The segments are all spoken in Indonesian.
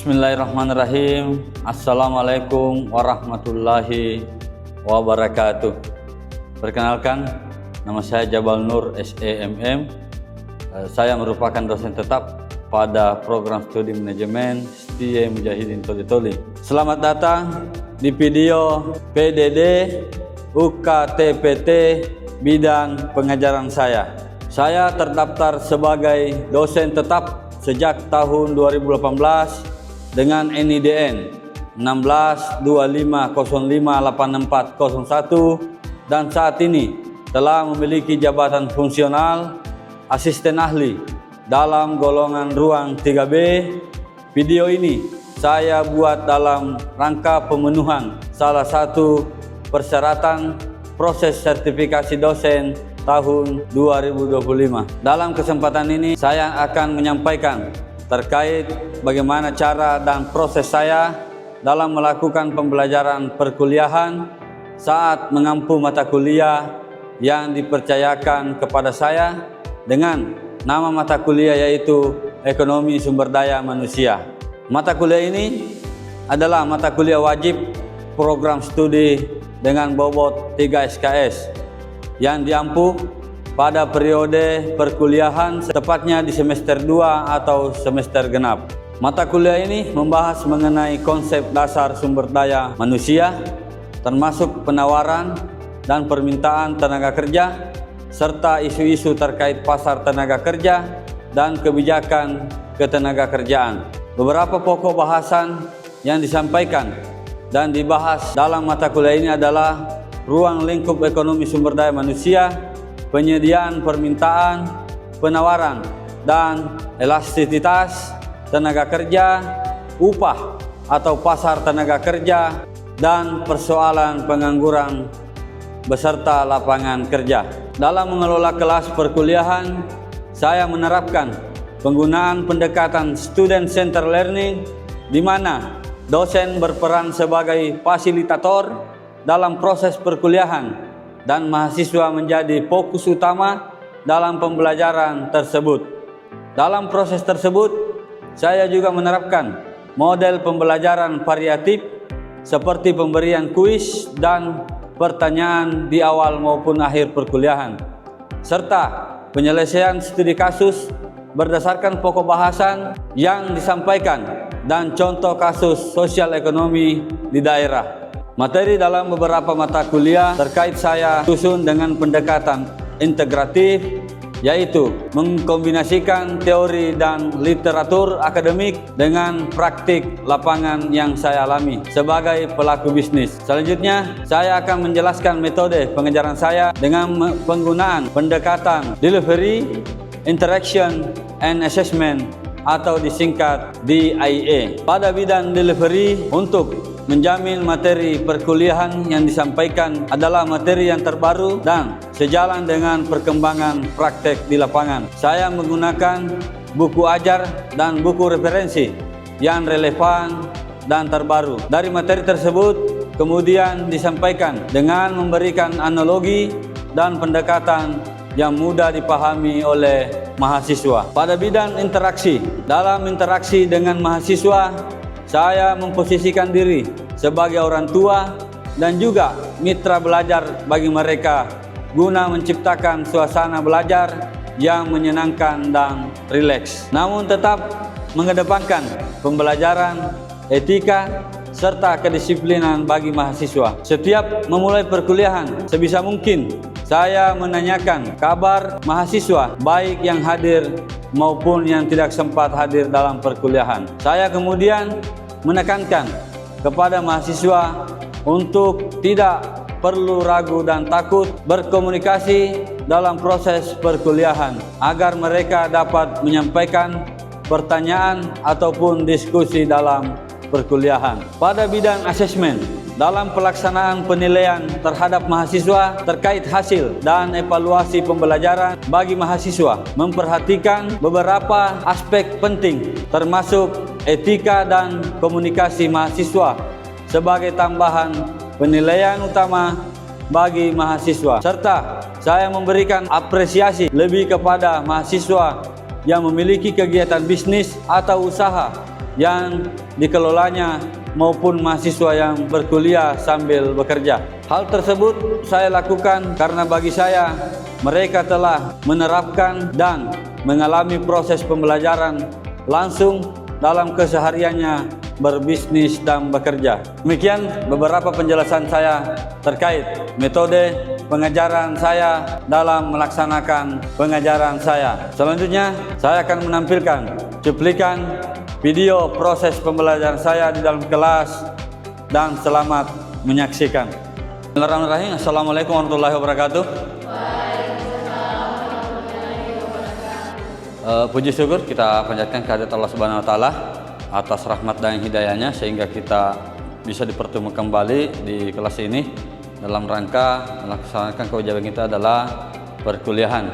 Bismillahirrahmanirrahim. Assalamualaikum warahmatullahi wabarakatuh. Perkenalkan, nama saya Jabal Nur SEMM. Saya merupakan dosen tetap pada program studi manajemen Setia Mujahidin Toli Toli. Selamat datang di video PDD UKTPT bidang pengajaran saya. Saya terdaftar sebagai dosen tetap sejak tahun 2018 dengan NIDN 1625058401 dan saat ini telah memiliki jabatan fungsional asisten ahli dalam golongan ruang 3B. Video ini saya buat dalam rangka pemenuhan salah satu persyaratan proses sertifikasi dosen tahun 2025. Dalam kesempatan ini saya akan menyampaikan terkait bagaimana cara dan proses saya dalam melakukan pembelajaran perkuliahan saat mengampu mata kuliah yang dipercayakan kepada saya dengan nama mata kuliah yaitu Ekonomi Sumber Daya Manusia. Mata kuliah ini adalah mata kuliah wajib program studi dengan bobot 3 SKS yang diampu pada periode perkuliahan tepatnya di semester 2 atau semester genap. Mata kuliah ini membahas mengenai konsep dasar sumber daya manusia, termasuk penawaran dan permintaan tenaga kerja, serta isu-isu terkait pasar tenaga kerja dan kebijakan ketenagakerjaan. Beberapa pokok bahasan yang disampaikan dan dibahas dalam mata kuliah ini adalah ruang lingkup ekonomi sumber daya manusia, penyediaan permintaan, penawaran, dan elastisitas tenaga kerja, upah atau pasar tenaga kerja, dan persoalan pengangguran beserta lapangan kerja. Dalam mengelola kelas perkuliahan, saya menerapkan penggunaan pendekatan student center learning di mana dosen berperan sebagai fasilitator dalam proses perkuliahan dan mahasiswa menjadi fokus utama dalam pembelajaran tersebut. Dalam proses tersebut, saya juga menerapkan model pembelajaran variatif seperti pemberian kuis dan pertanyaan di awal maupun akhir perkuliahan, serta penyelesaian studi kasus berdasarkan pokok bahasan yang disampaikan dan contoh kasus sosial ekonomi di daerah. Materi dalam beberapa mata kuliah terkait saya susun dengan pendekatan integratif, yaitu mengkombinasikan teori dan literatur akademik dengan praktik lapangan yang saya alami sebagai pelaku bisnis. Selanjutnya, saya akan menjelaskan metode pengajaran saya dengan penggunaan pendekatan delivery, interaction, and assessment atau disingkat DIA. Pada bidang delivery, untuk menjamin materi perkuliahan yang disampaikan adalah materi yang terbaru dan sejalan dengan perkembangan praktek di lapangan. Saya menggunakan buku ajar dan buku referensi yang relevan dan terbaru. Dari materi tersebut kemudian disampaikan dengan memberikan analogi dan pendekatan yang mudah dipahami oleh mahasiswa. Pada bidang interaksi, dalam interaksi dengan mahasiswa, saya memposisikan diri sebagai orang tua dan juga mitra belajar bagi mereka guna menciptakan suasana belajar yang menyenangkan dan rileks, namun tetap mengedepankan pembelajaran, etika, serta kedisiplinan bagi mahasiswa. Setiap memulai perkuliahan, sebisa mungkin saya menanyakan kabar mahasiswa, baik yang hadir maupun yang tidak sempat hadir dalam perkuliahan. Saya kemudian menekankan kepada mahasiswa untuk tidak perlu ragu dan takut berkomunikasi dalam proses perkuliahan agar mereka dapat menyampaikan pertanyaan ataupun diskusi dalam perkuliahan. Pada bidang asesmen, dalam pelaksanaan penilaian terhadap mahasiswa terkait hasil dan evaluasi pembelajaran bagi mahasiswa, memperhatikan beberapa aspek penting termasuk etika dan komunikasi mahasiswa sebagai tambahan penilaian utama bagi mahasiswa, serta saya memberikan apresiasi lebih kepada mahasiswa yang memiliki kegiatan bisnis atau usaha yang dikelolanya maupun mahasiswa yang berkuliah sambil bekerja. Hal tersebut saya lakukan karena bagi saya mereka telah menerapkan dan mengalami proses pembelajaran langsung dalam kesehariannya berbisnis dan bekerja. Demikian beberapa penjelasan saya terkait metode pengajaran saya dalam melaksanakan pengajaran saya. Selanjutnya saya akan menampilkan cuplikan video proses pembelajaran saya di dalam kelas, dan selamat menyaksikan. Bismillahirrahmanirrahim. Assalamualaikum warahmatullahi wabarakatuh. Puji syukur kita panjatkan kehadirat Allah Subhanahu wa taala atas rahmat dan hidayahnya sehingga kita bisa dipertemukan kembali di kelas ini dalam rangka melaksanakan kewajiban kita adalah perkuliahan.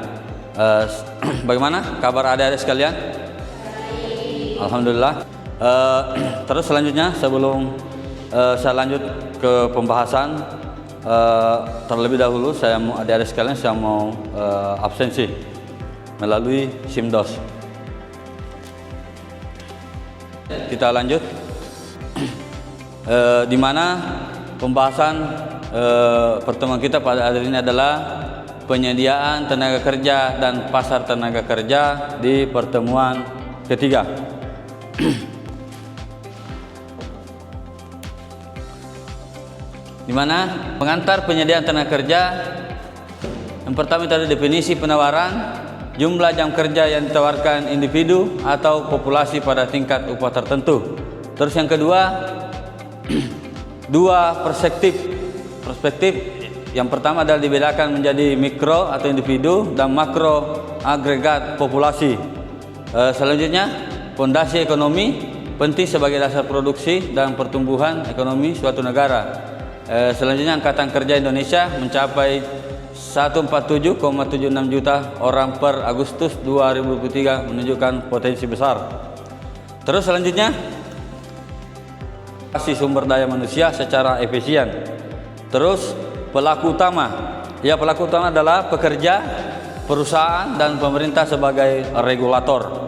Bagaimana kabar adik-adik sekalian? Alhamdulillah. Terus selanjutnya sebelum saya lanjut ke pembahasan, terlebih dahulu adik-adik sekalian saya mau absensi melalui SIMDOS. Kita lanjut, di mana pembahasan pertemuan kita pada hari ini adalah penyediaan tenaga kerja dan pasar tenaga kerja di pertemuan ketiga. Di mana pengantar penyediaan tenaga kerja yang pertama itu ada definisi penawaran, jumlah jam kerja yang ditawarkan individu atau populasi pada tingkat upah tertentu. Terus yang kedua, dua perspektif. Yang pertama adalah dibedakan menjadi mikro atau individu dan makro agregat populasi. Selanjutnya, fondasi ekonomi penting sebagai dasar produksi dan pertumbuhan ekonomi suatu negara. Selanjutnya, Angkatan Kerja Indonesia mencapai 147,76 juta orang per Agustus 2023, menunjukkan potensi besar. Terus selanjutnya, sumber daya manusia secara efisien. Terus pelaku utama. Ya, pelaku utama adalah pekerja, perusahaan dan pemerintah sebagai regulator.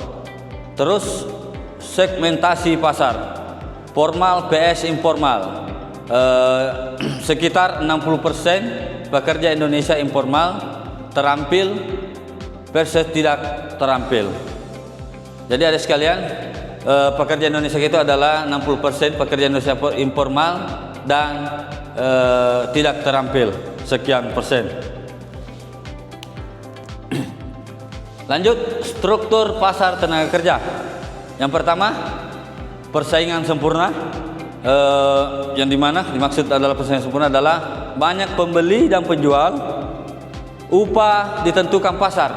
Terus segmentasi pasar. Formal vs informal. Sekitar 60% pekerja Indonesia informal terampil versus tidak terampil. Jadi ada sekalian, pekerja Indonesia itu adalah 60% pekerja Indonesia informal dan tidak terampil sekian persen. Lanjut, struktur pasar tenaga kerja. Yang pertama, persaingan sempurna. Yang dimana dimaksud adalah persaingan sempurna adalah banyak pembeli dan penjual, upah ditentukan pasar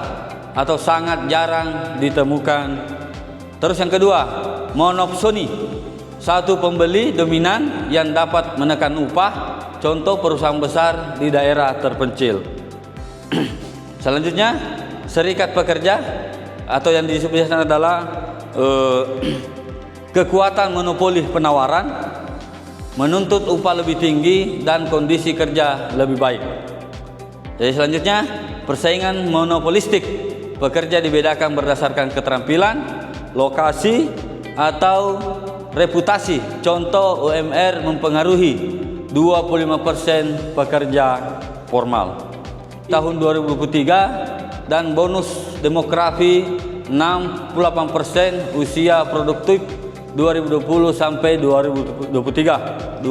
atau sangat jarang ditemukan. Terus yang kedua, monopsoni, satu pembeli dominan yang dapat menekan upah, contoh perusahaan besar di daerah terpencil. Selanjutnya, serikat pekerja atau yang disebut adalah kekuatan monopoli penawaran, menuntut upah lebih tinggi dan kondisi kerja lebih baik. Jadi selanjutnya, persaingan monopolistik, pekerja dibedakan berdasarkan keterampilan, lokasi atau reputasi. Contoh, UMR mempengaruhi 25% pekerja formal. Tahun 2023 dan bonus demografi 68% usia produktif 2020 sampai 2035.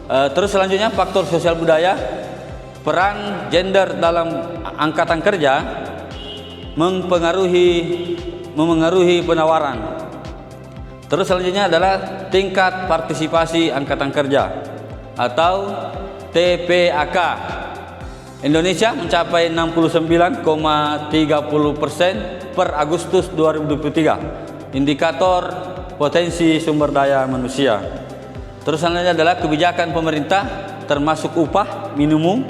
Terus selanjutnya, faktor sosial budaya, peran gender dalam angkatan kerja memengaruhi penawaran. Terus selanjutnya adalah tingkat partisipasi angkatan kerja atau TPAK. Indonesia mencapai 69,30% per Agustus 2023. Indikator potensi sumber daya manusia. Terus selanjutnya adalah kebijakan pemerintah termasuk upah minimum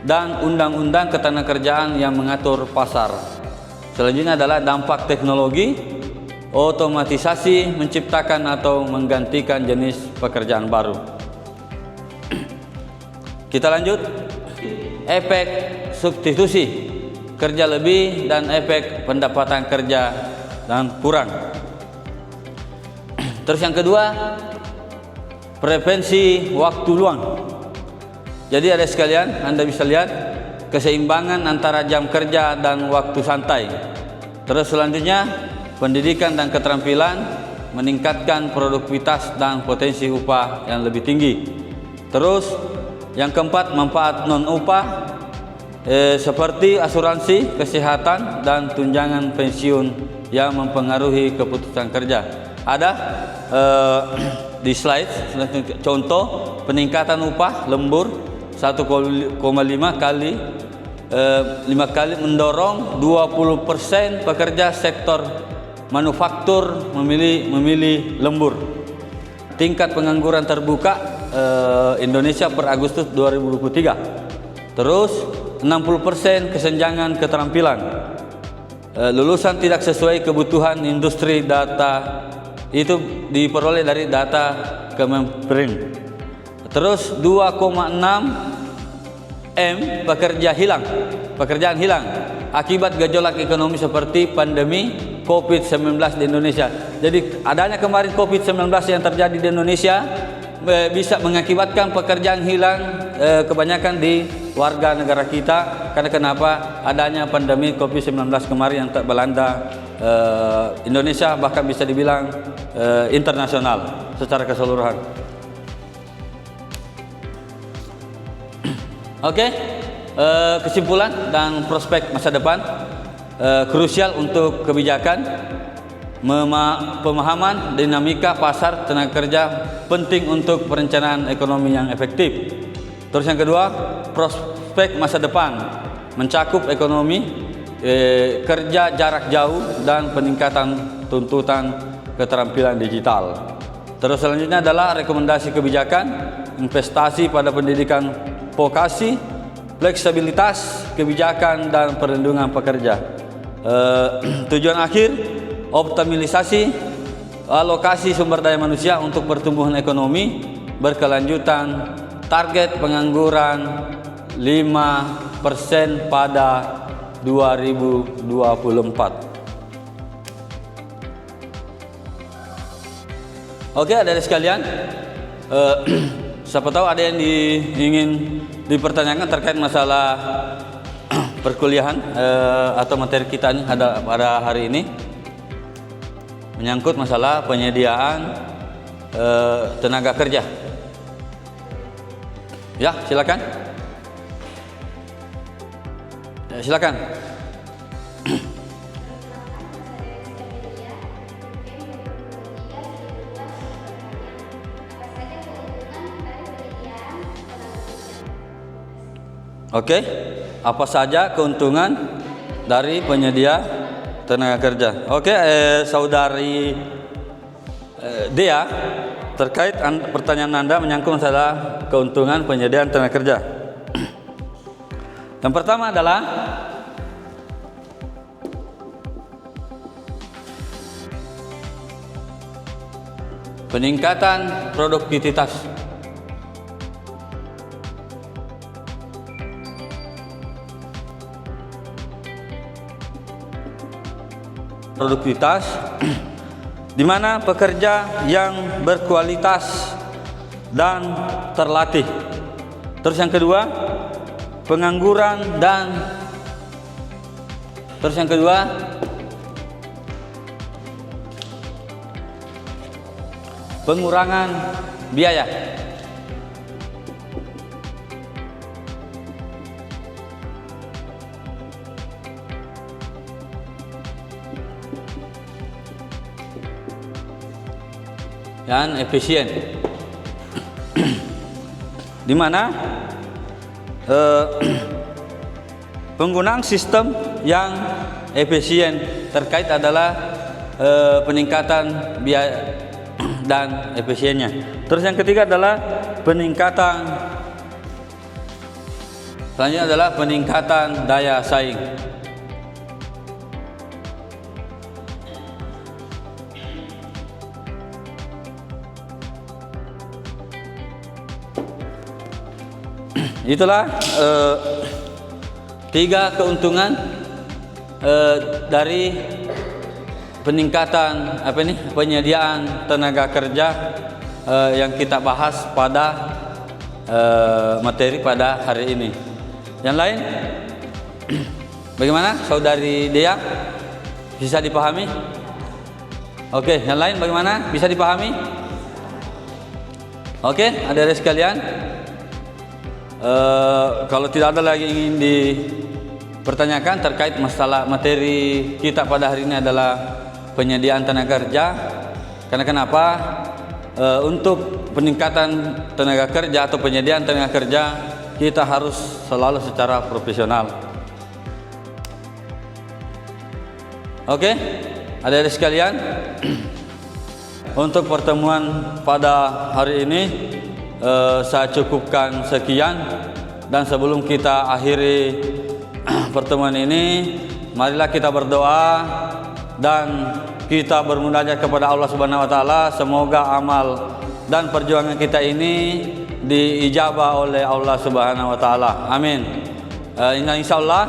dan undang-undang ketenagakerjaan yang mengatur pasar. Selanjutnya adalah dampak teknologi, otomatisasi menciptakan atau menggantikan jenis pekerjaan baru. Kita lanjut, efek substitusi, kerja lebih dan efek pendapatan kerja dan kurang. Terus yang kedua, prevensi waktu luang. Jadi ada sekalian, Anda bisa lihat keseimbangan antara jam kerja dan waktu santai. Terus selanjutnya, pendidikan dan keterampilan meningkatkan produktivitas dan potensi upah yang lebih tinggi. Terus yang keempat, manfaat non upah seperti asuransi kesehatan dan tunjangan pensiun yang mempengaruhi keputusan kerja. Ada di slide contoh peningkatan upah lembur 1,5 kali 5 kali mendorong 20% pekerja sektor manufaktur memilih lembur. Tingkat pengangguran terbuka Indonesia per Agustus 2023. Terus 60% kesenjangan keterampilan. Lulusan tidak sesuai kebutuhan industri data itu diperoleh dari data Kemenperin. Terus 2,6 M pekerjaan hilang akibat gejolak ekonomi seperti pandemi COVID-19 di Indonesia. Jadi adanya kemarin COVID-19 yang terjadi di Indonesia bisa mengakibatkan pekerjaan hilang kebanyakan di warga negara kita. Karena kenapa? Adanya pandemi COVID-19 kemarin yang melanda Indonesia, bahkan bisa dibilang internasional secara keseluruhan. Oke, kesimpulan dan prospek masa depan krusial untuk kebijakan. Pemahaman dinamika pasar tenaga kerja penting untuk perencanaan ekonomi yang efektif. Terus yang kedua, prospek masa depan mencakup ekonomi, kerja jarak jauh dan peningkatan tuntutan keterampilan digital. Terus selanjutnya adalah rekomendasi kebijakan, investasi pada pendidikan vokasi, fleksibilitas kebijakan dan perlindungan pekerja. Tujuan akhir, optimalisasi alokasi sumber daya manusia untuk pertumbuhan ekonomi berkelanjutan, target pengangguran 5% pada 2024. Oke, adik-adik sekalian, siapa tahu ada yang ingin dipertanyakan terkait masalah perkuliahan atau materi kita pada hari ini, menyangkut masalah penyediaan tenaga kerja. Ya, silakan. Silakan. Oke, apa saja keuntungan dari penyedia tenaga kerja? Oke, saudari Dea, terkait pertanyaan Anda menyangkut masalah keuntungan penyediaan tenaga kerja. Yang pertama adalah peningkatan produktivitas. Di mana pekerja yang berkualitas dan terlatih. Terus yang kedua, pengangguran dan pengurangan biaya. Dan efisien, di mana penggunaan sistem yang efisien terkait adalah peningkatan biaya dan efisiennya. Terus yang ketiga adalah selanjutnya adalah peningkatan daya saing. Itulah 3 keuntungan dari peningkatan penyediaan tenaga kerja yang kita bahas pada materi pada hari ini. Yang lain, bagaimana Saudari Dea? Bisa dipahami? Oke, yang lain bagaimana? Bisa dipahami? Oke, adik-adik sekalian, kalau tidak ada lagi ingin dipertanyakan terkait masalah materi kita pada hari ini adalah penyediaan tenaga kerja. Karena kenapa? Untuk peningkatan tenaga kerja atau penyediaan tenaga kerja, kita harus selalu secara profesional. Oke, adik-adik sekalian, untuk pertemuan pada hari ini saya cukupkan sekian, dan sebelum kita akhiri pertemuan ini, marilah kita berdoa dan kita bermunajat kepada Allah Subhanahu wa taala, semoga amal dan perjuangan kita ini diijabah oleh Allah Subhanahu wa taala. Amin. Insyaallah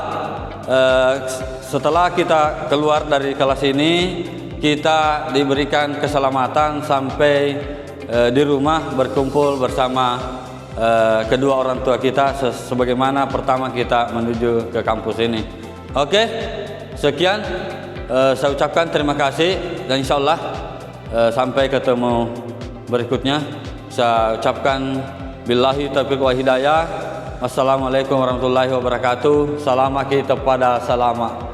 setelah kita keluar dari kelas ini, kita diberikan keselamatan sampai di rumah berkumpul bersama kedua orang tua kita sebagaimana pertama kita menuju ke kampus ini. Oke, sekian saya ucapkan terima kasih, dan insyaallah sampai ketemu berikutnya. Saya ucapkan billahi taufiq wa hidayah. Wassalamualaikum warahmatullahi wabarakatuh. Salam kita pada salama.